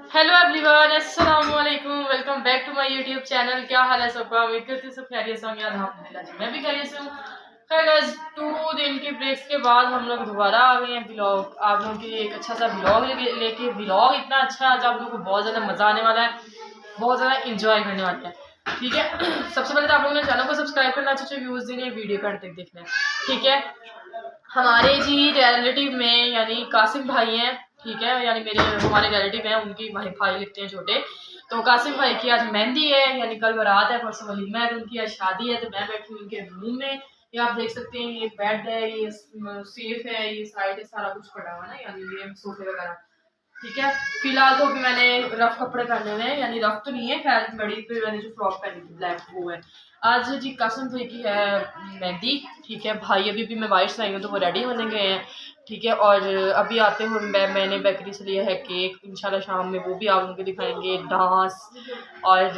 Hello everyone, अस्सलाम वालेकुम। Welcome back to my YouTube channel. क्या हाल है सबका? उम्मीद करती हूँ सब खैरियत से होंगे। अल्हम्दुलिल्लाह मैं भी खैरियत से हूँ। खैर गाइस, 2 दिन के ब्रेक्स के बाद हम लोग दोबारा आ गए हैं व्लॉग आप लोगों के लिए। एक अच्छा सा व्लॉग लेके व्लॉग इतना अच्छा आज आप लोगों को बहुत ज़्यादा मज़ा आने वाला है, बहुत ज़्यादा इंजॉय करने वाले हैं। ठीक है, सबसे पहले तो आप लोगों ने चैनल को सब्सक्राइब करना, अच्छे व्यूज़ देने, वीडियो का तक देखना है। ठीक है, हमारे जी रिलेटिव में यानी कासिम भाई हैं। ठीक है, यानी हमारे रिलेटिव हैं, उनकी भाई लिखते हैं छोटे। तो कासिम भाई की आज मेहंदी है, यानी कल बारात है, परसों वलीमा है, तो उनकी आज शादी है। तो मैं बैठी हूँ उनके रूम में। ये आप देख सकते हैं, ये बेड है, ये सेफ है, ये साइड है, सारा कुछ पड़ा हुआ है ना, यानी ये सोफे वगैरह। ठीक है, फिलहाल तो अभी मैंने रफ कपड़े पहने हुए हैं, यानी रफ तो नहीं है, खैर बड़ी पे मैंने जो फ्रॉक पहनी थी ब्लैक वो है। आज जी कासिम भाई की है मेहंदी। ठीक है, भाई अभी भी मैं बारिश से आई हूँ तो वो रेडी होने गए हैं। ठीक है, और अभी आते हुए मैंने बेकरी से लिया है केक, इंशाल्लाह शाम में वो भी आप लोगों को दिखाएंगे। डांस और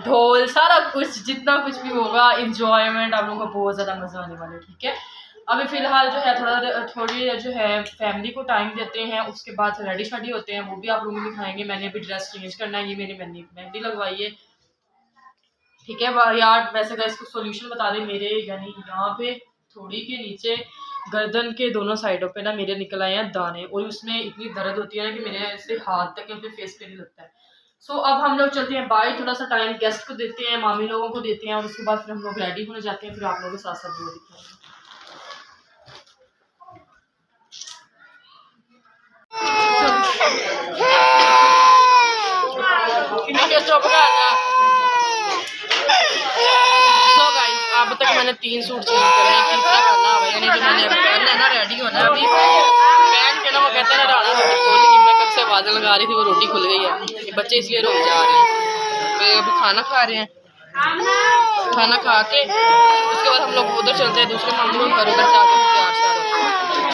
ढोल, सारा कुछ जितना कुछ भी होगा, इंजॉयमेंट, आप लोगों को बहुत ज़्यादा मज़ा आने वाला है। ठीक है, अभी फ़िलहाल जो है थोड़ी जो है फैमिली को टाइम देते हैं, उसके बाद रेडी शेडी होते हैं, वो भी आप लोगों को दिखाएंगे। मैंने अभी ड्रेस चेंज करना है, ये मेरी मेहंदी लगवाई है। ठीक है यार, वैसे का इसको सॉल्यूशन बता दें, मेरे यानी यहाँ पे थोड़ी के नीचे गर्दन के दोनों साइडों पे ना मेरे निकल आए हैं दाने, और उसमें इतनी दर्द होती है ना कि मेरे ऐसे हाथ तक या फेस पे नहीं लगता है। सो अब हम लोग चलते हैं बाहर, थोड़ा सा टाइम गेस्ट को देते हैं, मामी लोगों को देते हैं, और उसके बाद फिर हम लोग रेडी होने जाते हैं, फिर आप लोगों के साथ साथ वो दिखाएंगे। अब तक मैंने 3 सूट चेंज करने, तीसरा करना है, यानी जो मैंने करना है ना, रेडी होना है अभी पहन के ना। वो कहते हैं ना राना रोटी खोल की, मैं कब से आवाज़ लगा रही थी, वो रोटी खुल गई है। ये बच्चे इसलिए रोक जा रहे हैं। तो अभी खाना खा रहे हैं, खाना खा के उसके बाद हम लोग उधर चलते हैं दूसरे मामलों में, घर उधर जाके तैयार श्यार होते हैं।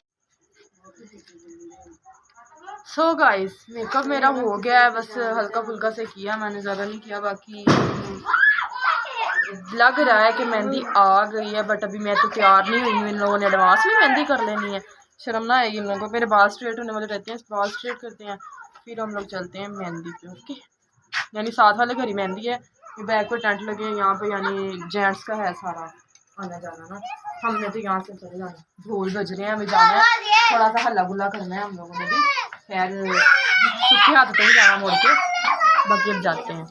सो गाइस, मेकअप मेरा हो गया है, बस हल्का फुल्का से किया मैंने, ज़्यादा नहीं किया। बाकी लग रहा है कि मेहंदी आ गई है, बट अभी मैं तो तैयार नहीं हुई हूँ। इन लोगों ने एडवांस में मेहंदी कर लेनी है, शर्म ना आएगी इन लोगों को। मेरे बाल स्ट्रेट होने वाले रहते हैं, बाल स्ट्रेट करते हैं, फिर हम लोग चलते हैं मेहंदी पे। ओके, यानी साथ वाले घर ही मेहंदी है, ये बैक पे टेंट लगे हैं यहाँ पे, यानी जेंट्स का है सारा आना जाना ना। हमने तो यहाँ से चले जाना, ढोल बज रहे हैं, हमें जाना है, थोड़ा सा हल्ला गुल्ला करना है हम लोगों ने भी। खैर सूखे हाथ पे ही जाना मोड़ के, बाकी अब जाते हैं।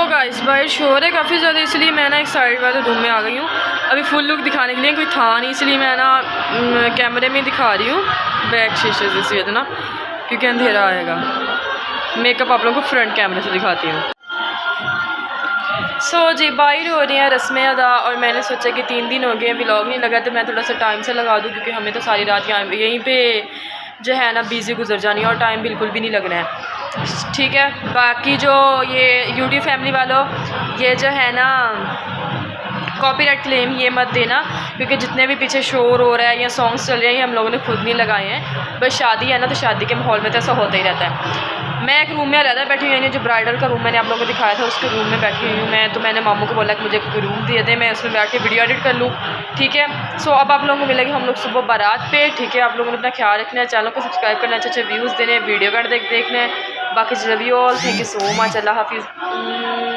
गाइस बाहर शोर है काफ़ी ज़्यादा, इसलिए मैं ना एक साइड वाले रूम में आ गई हूँ। अभी फुल लुक दिखाने के लिए कोई था नहीं, इसलिए मैं ना कैमरे में दिखा रही हूँ बैक शीशे से सीधे ना, क्योंकि अंधेरा आएगा। मेकअप आप लोगों को फ्रंट कैमरे से दिखाती हूँ। सो जी बाहर हो रही हैं रस्में अदा, और मैंने सोचा कि 3 दिन हो गए हैं व्लॉग नहीं लगा, तो मैं थोड़ा सा टाइम से लगा दूँ, क्योंकि हमें तो सारी रात यहीं पे जो है ना बिज़ी गुजर जानी है, और टाइम बिल्कुल भी नहीं लगना है। ठीक है, बाकी जो ये यूट्यूब फैमिली वालों, ये जो है ना कॉपीराइट क्लेम ये मत देना, क्योंकि जितने भी पीछे शोर हो रहा है या सॉन्ग्स चल रहे हैं, ये हम लोगों ने खुद नहीं लगाए हैं। बस शादी है ना, तो शादी के माहौल में तो ऐसा होता ही रहता है। मैं एक रूम में रहता बैठी हुई हूँ, जो ब्राइडल का रूम मैंने आप लोगों को दिखाया था, उसके रूम में बैठी हुई हूँ मैं। तो मैंने मामू को बोला कि मुझे कोई रूम दे दे, मैं उसमें बैठ के वीडियो एडिट कर लूँ। ठीक है, सो अब आप लोगों को मिलेगी हम लोग सुबह बारात पे। ठीक है, आप लोगों ने अपना ख्याल रखना है, चैनल को सब्सक्राइब करना, अच्छे व्यूज़ देने, वीडियो का देखना है। बाकी love you all, thank you so much, Allah हाफिज़।